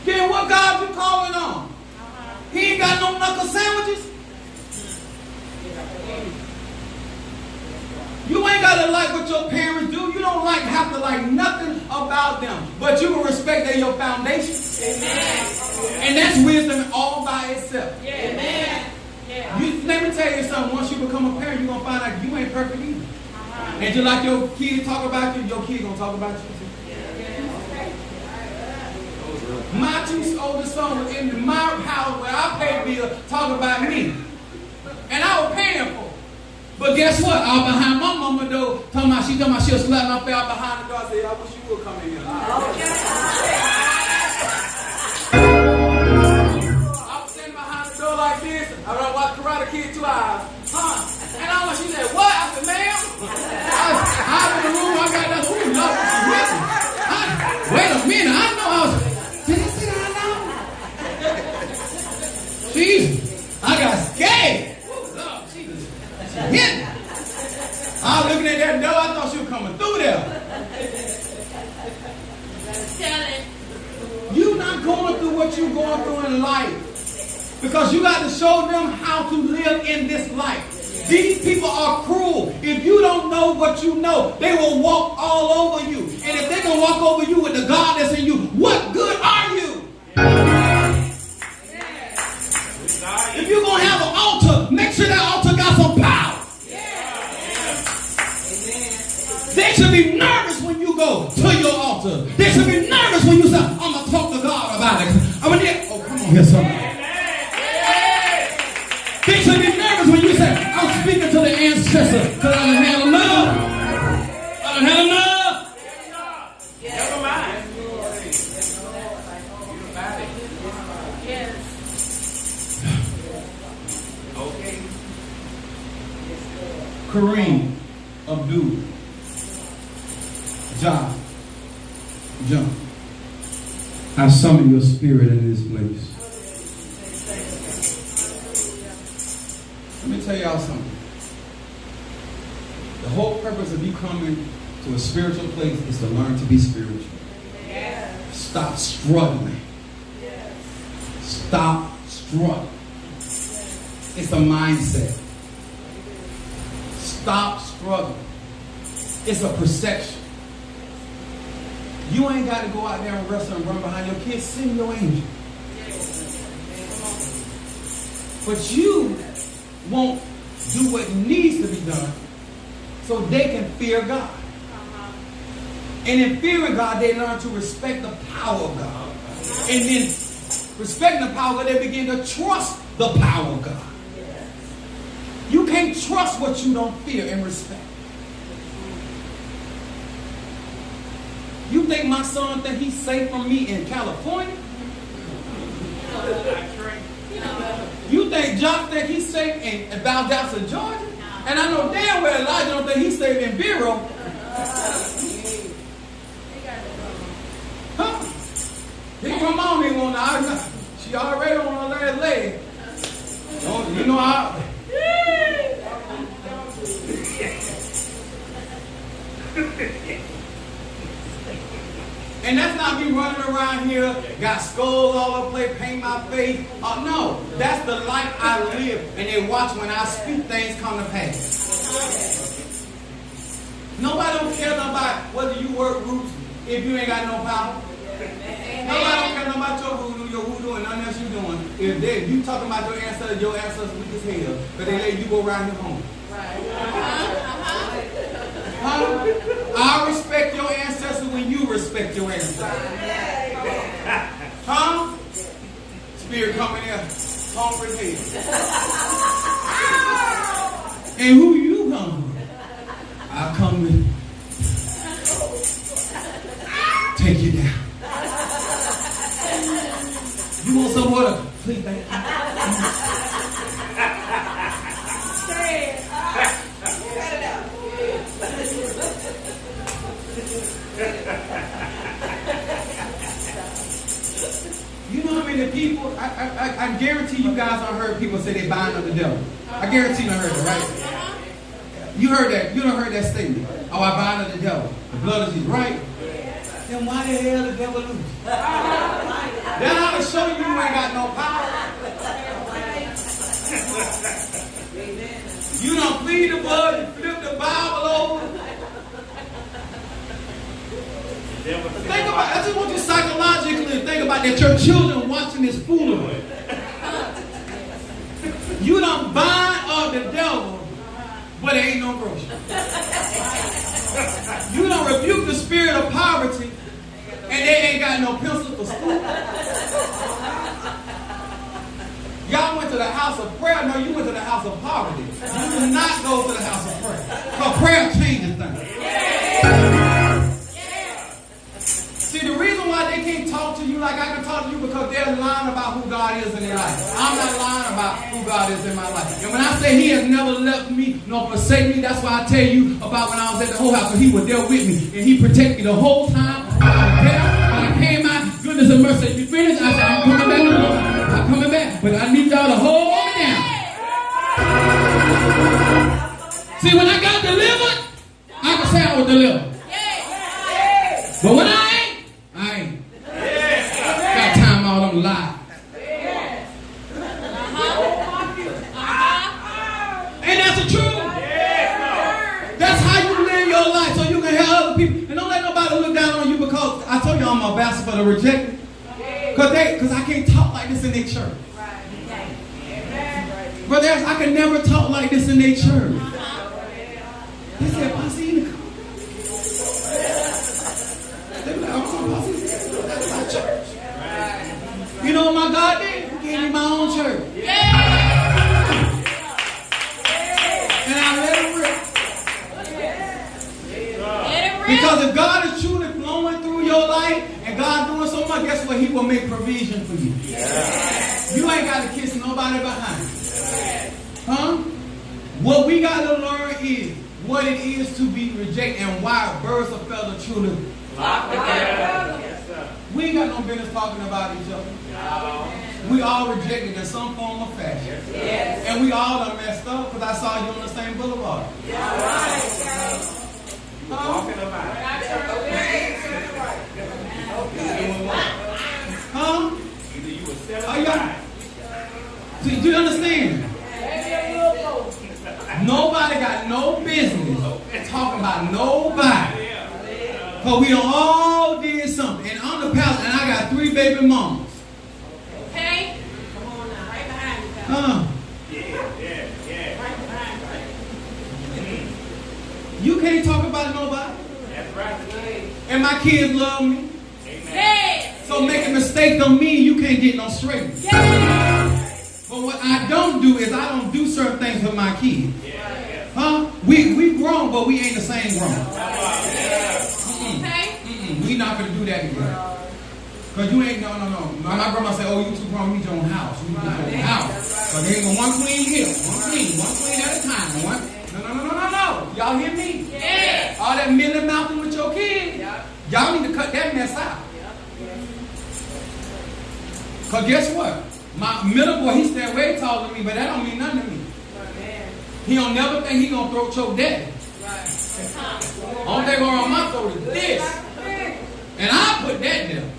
Then what God you calling on? He ain't got no knuckle sandwiches. You ain't got to like what your parents do. You don't have to like nothing about them. But you can respect that your foundation. Amen. And that's wisdom all by itself. Amen. Let me tell you something. Once you become a parent, you're going to find out you ain't perfect either. And just like your kids talk about you, your kids going to talk about you too. My two oldest sons was in my house where I paid bill talking about me. And I was paying for it. But guess what? I was behind my mama door, talking about she'll slap my face out behind the door. I said, I wish you would come in here. I was standing behind the door like this. I was watching Karate Kid 2 hours. And all she said, what? I said, ma'am. I was in the room, I got that room. No, she's with me. Wait a minute, I know I was. Did I sit down now? Jesus, I got scared. Hit. I was looking at that door, I thought she was coming through there. You're not going through what you're going through in life. Because you got to show them how to live in this life. These people are cruel. If you don't know what you know, they will walk all over you. And if they can walk over you with the God that's in you, what good are you? If you're going to have an altar, make sure that altar got some power. They should be nervous when you go to your altar. They should be nervous when you say, I'm going to talk to God about it. Oh, come on here, somebody. They should be nervous when you say, I'm speaking to the ancestor because I done had enough. I done had enough. Never mind. Okay. Kareem Abdul. John. I summon your spirit in this place. Let me tell y'all something. The whole purpose of you coming to a spiritual place is to learn to be spiritual. Stop struggling. Stop struggling. It's a mindset. Stop struggling. It's a perception. You ain't got to go out there and wrestle and run behind your kids. Send your angel. But you won't do what needs to be done so they can fear God. And in fearing God, they learn to respect the power of God. And then respecting the power of God, they begin to trust the power of God. You can't trust what you don't fear and respect. You think my son think he's safe from me in California? You think Josh think he's safe in Valdosta, Georgia? And I know damn well Elijah don't think he's safe in Vero. Huh? His mom ain't want to. She already on her last leg. You know how. And that's not me running around here, got skulls all over the place, paint my face. No, that's the life I live. And they watch when I speak, things come to pass. Nobody don't care about whether you work roots if you ain't got no power. Nobody don't care about your voodoo, and nothing else you doing. If you talking about your ancestors weak as hell, but they let you go around your home. I respect your ancestors when you respect your ancestors. Spirit coming here, hungry as hell. And who you come with? I come with take you down. You want some water? Please, thank you. You know how many people, I guarantee you guys have heard people say they bind up the devil. I guarantee you heard it, right? You heard that. You done heard that statement. Oh, I bind up the devil. The blood of Jesus, right? Then why the hell the devil loose? That ought to show you ain't got no power. You don't plead the blood, you flip the Bible over. Think about, I just want you psychologically to think about that your children watching this foolery. You done bind up the devil, but there ain't no grocery. You done rebuke the spirit of poverty, and they ain't got no pencil for school. Y'all went to the house of prayer. No, you went to the house of poverty. You did not go to the house of prayer. Because prayer changes things. See, the reason why they can't talk to you like I can talk to you because they're lying about who God is in their life. I'm not lying about who God is in my life. And when I say he has never left me nor forsaken me, that's why I tell you about when I was at the whole house. Because he was there with me. And he protected me the whole time. I was there. When I came out, goodness and mercy. If you finish, I said, I'm coming back. I'm coming back. But I need y'all to hold me down. See, when I got delivered, I can say I was delivered. But when I ain't. Got time all them lies. Ain't that the truth? That's how you live your life so you can help other people. And don't let nobody look down on you because I told you I'm a bastard for the rejected. Because I can't talk like this in their church. Brothers, I can never talk like this in their church. They said, Pastor, you come. That's my church. You know what my God did? He gave me my own church. And I let it rip. Because if God is truly flowing through your life and God doing so much, guess what? He will make provision for you. You ain't got to kiss nobody behind. What we got to learn is what it is to be rejected and why birds of feather truly flock together. We ain't got no business talking about each other. We all rejected in some form or fashion. And we all done messed up because I saw you on the same boulevard. Talking about it. Either you were selling. Do you understand? Nobody got no business talking about nobody. Because we all did something. And I'm the pastor and I got 3 baby mamas. Okay? Come on now. Right behind you. Yeah. Right behind you. You can't talk about nobody. That's right. And my kids love me. Yes. So making mistakes don't mean you can't get no straight. Yes. But what I don't do is I don't do certain things with my kids. We grown, but we ain't the same grown. We not going to do that again. Because you ain't, no. My grandma said, oh, you too grown, you need your own house. You need your own house. Because there ain't no one queen here. One queen at a time. No. Y'all hear me? Yes. All that milling mouthing with your kids. Y'all need to cut that mess out. Because guess what? My middle boy, he stand way taller than me, but that don't mean nothing to me. He don't never think he gonna choke daddy. Only thing going on my throat is this. And I put that there.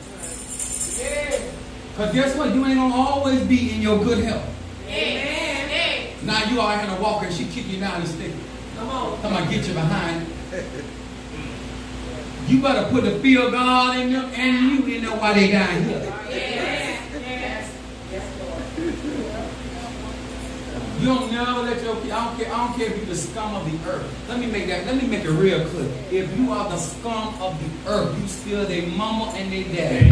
Because guess what? You ain't going to always be in your good health. Now you are in a walker and she kick you down the stick. Come on, get you behind. You better put the fear of God in them and you in there while they down here. You don't never let your kids, I don't care if you're the scum of the earth. Let me make it real clear. If you are the scum of the earth, you still their mama and their daddy.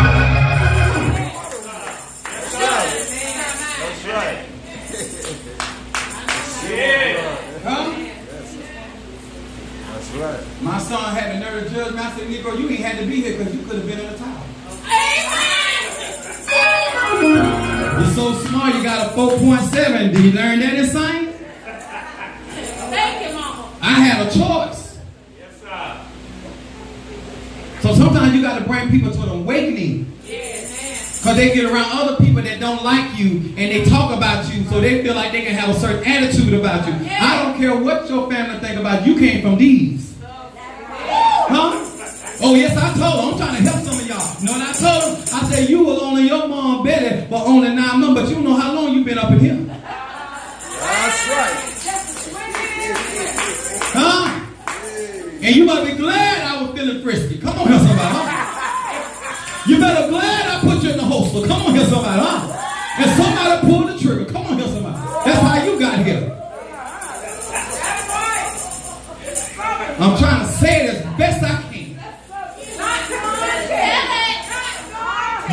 That's right. Huh? That's right. My son had the nerve to judge me. I said, Negro, you ain't had to be here because you could have been in the tower. You're so smart, you got a 4.7. Did you learn that in science? Thank you, Mama. I had a choice. Yes, sir. So sometimes you got to bring people to an awakening. Because they get around other people that don't like you and they talk about you so they feel like they can have a certain attitude about you. I don't care what your family think about you. You came from these. Huh? Oh, yes, I told them. I'm trying to help some of y'all. You know what I told them? I said, you was only your mom Betty for only 9 months, but you don't know how long you been up in here. That's right. Huh? And you better be glad I was feeling frisky. Come on here, somebody. Huh? You better glad I put you in the holster. Come on here, somebody. Huh? And somebody pulled the trigger. Come on here, somebody. That's how you got here. I'm trying to say it as best I can.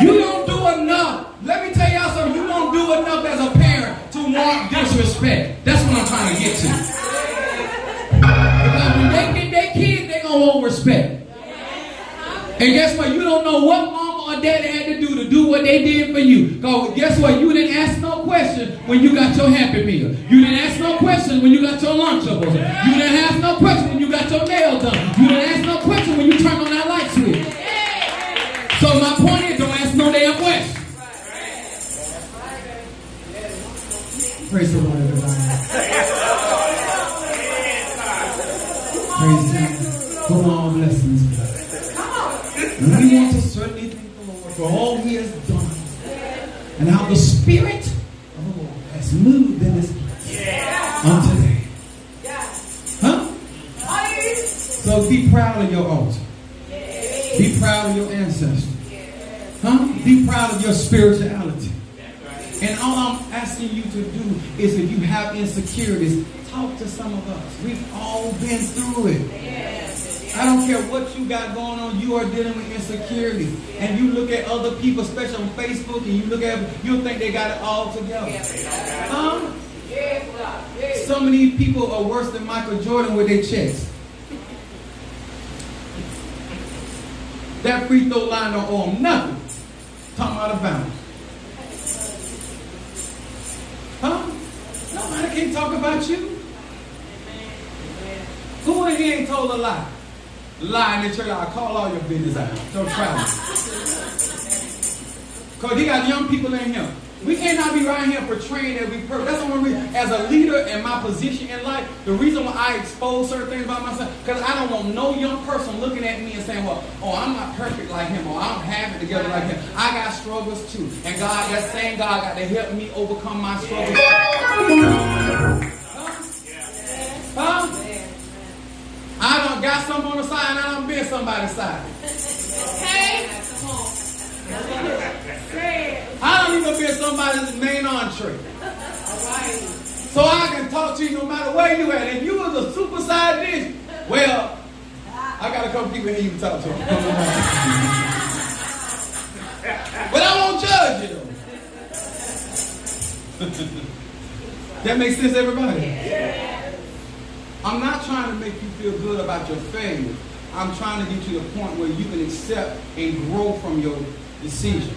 You don't do enough. Let me tell y'all something. You don't do enough as a parent to warrant disrespect. That's what I'm trying to get to. Because when they get their kids, they're going to want respect. And guess what? You don't know what mama or daddy had to do what they did for you. Because guess what? You didn't ask no question when you got your Happy Meal. You didn't ask no question when you got your Lunchables. You didn't ask no question when you got your nails done. You didn't ask no question when you turned on that light switch. So my point is, don't ask no damn question. Praise the Lord, everybody. Praise Him for all blessings. And we want to certainly thank the Lord for all He has done and how the Spirit of the Lord has moved in this place on today. Huh? So be proud of your altar. Be proud of your ancestors. Huh? Be proud of your spirituality. And all I'm asking you to do is, if you have insecurities, talk to some of us. We've all been through it. I don't care what you got going on, you are dealing with insecurity. And you look at other people, especially on Facebook, and you'll think they got it all together. Huh? Some of these people are worse than Michael Jordan with their checks. That free throw line don't owe them nothing. Talking out of bounds. Huh? Nobody can talk about you. Who in here ain't told a lie? Lie in the church, I'll call all your business out. Don't try it. Because you got young people in here. We cannot be right here portraying that we perfect. That's the only reason, as a leader in my position in life, the reason why I expose certain things about myself, because I don't want no young person looking at me and saying, well, oh, I'm not perfect like him, or I don't have it together like him. I got struggles too. And God, that same God got to help me overcome my struggles. Huh? I done got something on the side and I done been somebody's side. Okay? I don't even be somebody's main entree. So I can talk to you no matter where you at. If you was a super side dish, well, I got a couple people here you can talk to. But I won't judge you though. That makes sense, everybody? Yeah. I'm not trying to make you feel good about your failure. I'm trying to get you to the point where you can accept and grow from your decisions.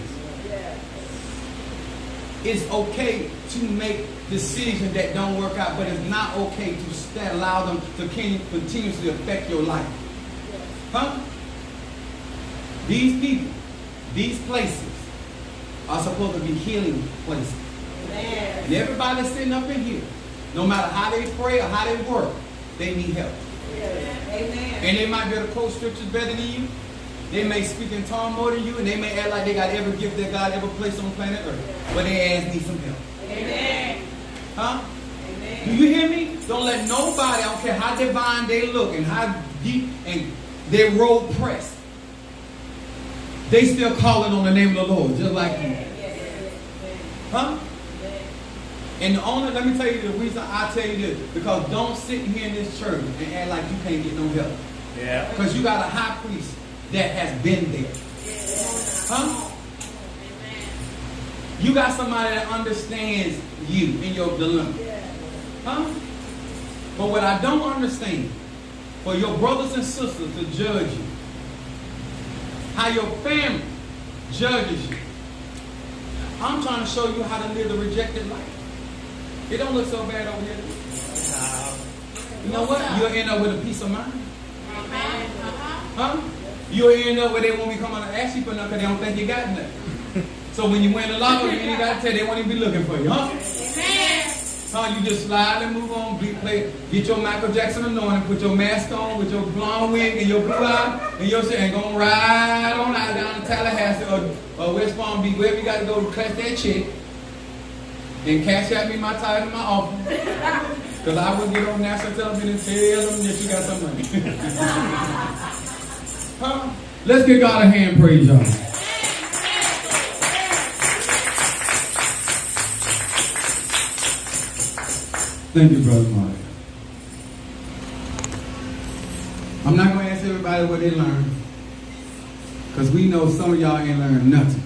It's okay to make decisions that don't work out, but it's not okay to allow them to continuously affect your life. Huh? These people, these places are supposed to be healing places. And everybody that's sitting up in here, no matter how they pray or how they work, they need help. Amen. And they might be able to quote scriptures better than you. They may speak in tongue more than you, and they may act like they got every gift that God ever placed on planet Earth. But their ass need some help. Amen. Huh? Amen. Do you hear me? Don't let nobody, I don't care how divine they look and how deep and they roll pressed. They still calling on the name of the Lord, just like you. Huh? And the only, let me tell you the reason I tell you this, because don't sit here in this church and act like you can't get no help. Yeah. Because you got a high priest that has been there. Huh? You got somebody that understands you in your dilemma. Huh? But what I don't understand, for your brothers and sisters to judge you, how your family judges you. I'm trying to show you how to live the rejected life. It don't look so bad over here. You know what? You'll end up with a peace of mind. Huh? You'll end up where they won't be coming to ask you for nothing because they don't think you got nothing. So when you win the lottery, you ain't got to tell they won't even be looking for you, huh? Huh? You just slide and move on, get your Michael Jackson anointing, put your mask on with your blonde wig and your blue eye and your shit, and go right on out down to Tallahassee or West Palm Beach, wherever you got to go to catch that chick. And cash out me my title in my office. Because I will get on national television and tell them that you got some money. Huh? Let's give God a hand praise, y'all. Thank you, Brother Mark. I'm not going to ask everybody what they learned. Because we know some of y'all ain't learned nothing.